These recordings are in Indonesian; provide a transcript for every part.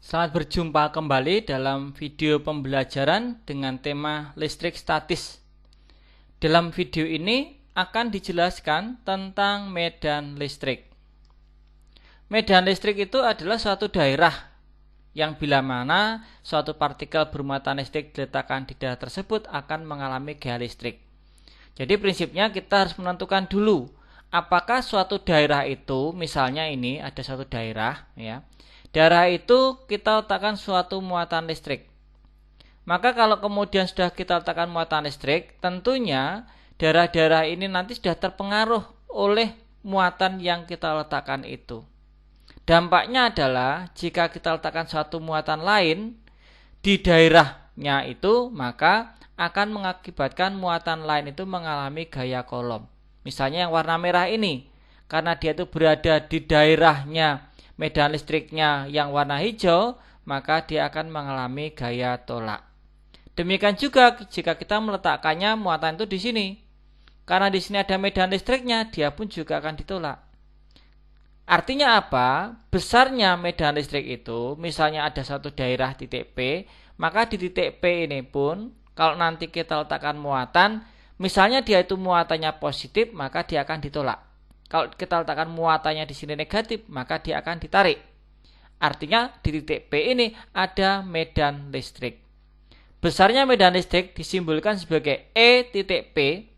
Selamat berjumpa kembali dalam video pembelajaran dengan tema listrik statis. Dalam video ini akan dijelaskan tentang medan listrik. Medan listrik itu adalah suatu daerah yang bila mana suatu partikel bermuatan listrik diletakkan di daerah tersebut akan mengalami gaya listrik. Jadi prinsipnya kita harus menentukan dulu apakah suatu daerah itu, misalnya ini ada suatu daerah ya. Daerah itu kita letakkan suatu muatan listrik. Maka kalau kemudian sudah kita letakkan muatan listrik, tentunya daerah-daerah ini nanti sudah terpengaruh oleh muatan yang kita letakkan itu. Dampaknya adalah jika kita letakkan suatu muatan lain di daerahnya itu, maka akan mengakibatkan muatan lain itu mengalami gaya kolom. Misalnya yang warna merah ini, karena dia itu berada di daerahnya medan listriknya yang warna hijau, maka dia akan mengalami gaya tolak. Demikian juga jika kita meletakkannya muatan itu di sini, karena di sini ada medan listriknya, dia pun juga akan ditolak. Artinya apa? Besarnya medan listrik itu, misalnya ada satu daerah titik P, maka di titik P ini pun, kalau nanti kita letakkan muatan, misalnya dia itu muatannya positif, maka dia akan ditolak. Kalau kita letakkan muatannya di sini negatif, maka dia akan ditarik. Artinya di titik P ini ada medan listrik. Besarnya medan listrik disimbolkan sebagai E titik P.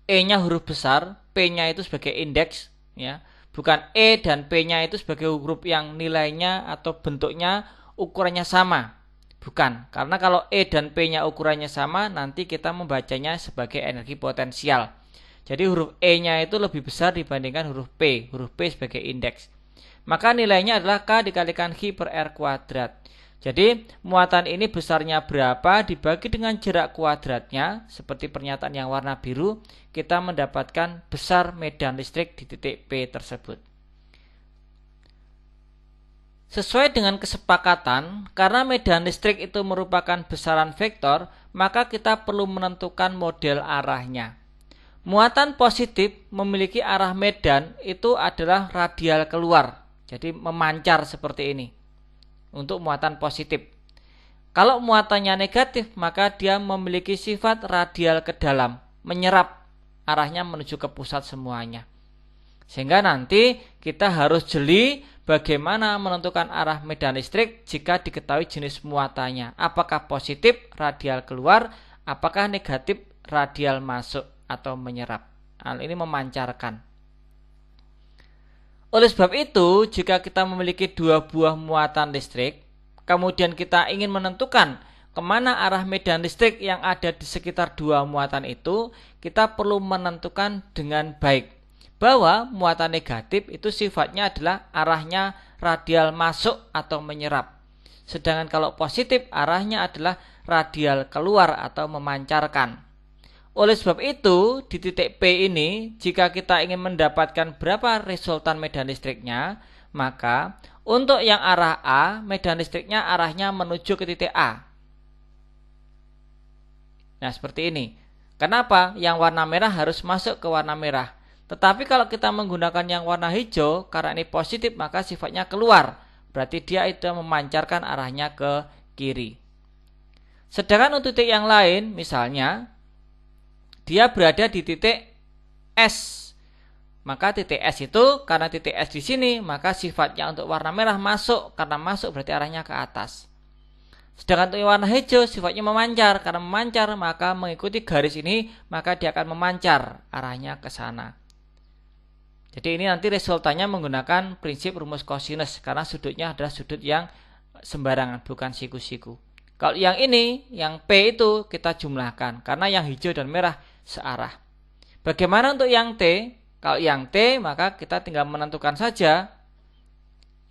E-nya huruf besar, P-nya itu sebagai indeks, ya. Bukan E dan P-nya itu sebagai huruf yang nilainya atau bentuknya ukurannya sama. Bukan, karena kalau E dan P-nya ukurannya sama, nanti kita membacanya sebagai energi potensial. Jadi huruf E-nya itu lebih besar dibandingkan huruf P. Huruf P sebagai indeks. Maka nilainya adalah K dikalikan Q per R kuadrat. Jadi muatan ini besarnya berapa dibagi dengan jarak kuadratnya. Seperti pernyataan yang warna biru, kita mendapatkan besar medan listrik di titik P tersebut. Sesuai dengan kesepakatan, karena medan listrik itu merupakan besaran vektor, maka kita perlu menentukan model arahnya. Muatan positif memiliki arah medan itu adalah radial keluar. Jadi memancar seperti ini untuk muatan positif. Kalau muatannya negatif, maka dia memiliki sifat radial ke dalam, menyerap, arahnya menuju ke pusat semuanya. Sehingga nanti kita harus jeli bagaimana menentukan arah medan listrik jika diketahui jenis muatannya. Apakah positif radial keluar, apakah negatif radial masuk atau menyerap. Hal ini memancarkan. Oleh sebab itu, jika kita memiliki dua buah muatan listrik, kemudian kita ingin menentukan kemana arah medan listrik yang ada di sekitar dua muatan itu, kita perlu menentukan dengan baik bahwa muatan negatif itu sifatnya adalah arahnya radial masuk atau menyerap. Sedangkan kalau positif arahnya adalah radial keluar atau memancarkan. Oleh sebab itu, di titik P ini, jika kita ingin mendapatkan berapa resultan medan listriknya, maka untuk yang arah A, medan listriknya arahnya menuju ke titik A. Nah, seperti ini. Kenapa? Yang warna merah harus masuk ke warna merah. Tetapi kalau kita menggunakan yang warna hijau, karena ini positif, maka sifatnya keluar. Berarti dia itu memancarkan arahnya ke kiri. Sedangkan untuk titik yang lain, misalnya dia berada di titik S. Maka titik S itu karena titik S di sini, maka sifatnya untuk warna merah masuk. Karena masuk berarti arahnya ke atas. Sedangkan untuk warna hijau sifatnya memancar. Karena memancar maka mengikuti garis ini, maka dia akan memancar arahnya ke sana. Jadi ini nanti resultannya menggunakan prinsip rumus kosinus. Karena sudutnya adalah sudut yang sembarangan, bukan siku-siku. Kalau yang ini, yang P itu kita jumlahkan. Karena yang hijau dan merah searah. Bagaimana untuk yang T? Kalau yang T, maka kita tinggal menentukan saja.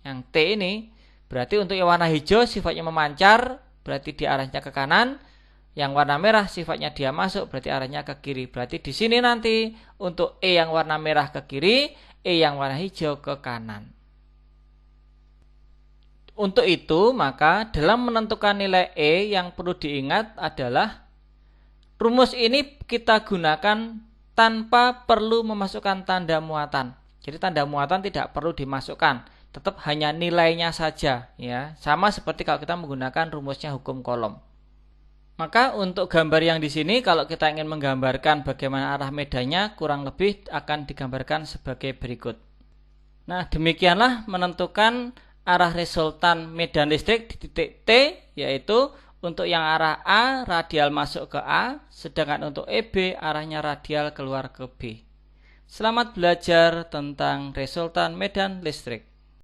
Yang T ini, berarti untuk yang warna hijau sifatnya memancar, berarti dia arahnya ke kanan. Yang warna merah sifatnya dia masuk, berarti arahnya ke kiri. Berarti di sini nanti untuk E yang warna merah ke kiri, E yang warna hijau ke kanan. Untuk itu, maka dalam menentukan nilai E yang perlu diingat adalah rumus ini kita gunakan tanpa perlu memasukkan tanda muatan. Jadi tanda muatan tidak perlu dimasukkan. tetap hanya nilainya saja ya. Sama seperti kalau kita menggunakan rumusnya hukum Coulomb. Maka untuk gambar yang di sini kalau kita ingin menggambarkan bagaimana arah medannya kurang lebih akan digambarkan sebagai berikut. Nah, demikianlah menentukan arah resultan medan listrik di titik T, yaitu untuk yang arah A radial masuk ke A, sedangkan untuk EB arahnya radial keluar ke B. Selamat belajar tentang resultan medan listrik.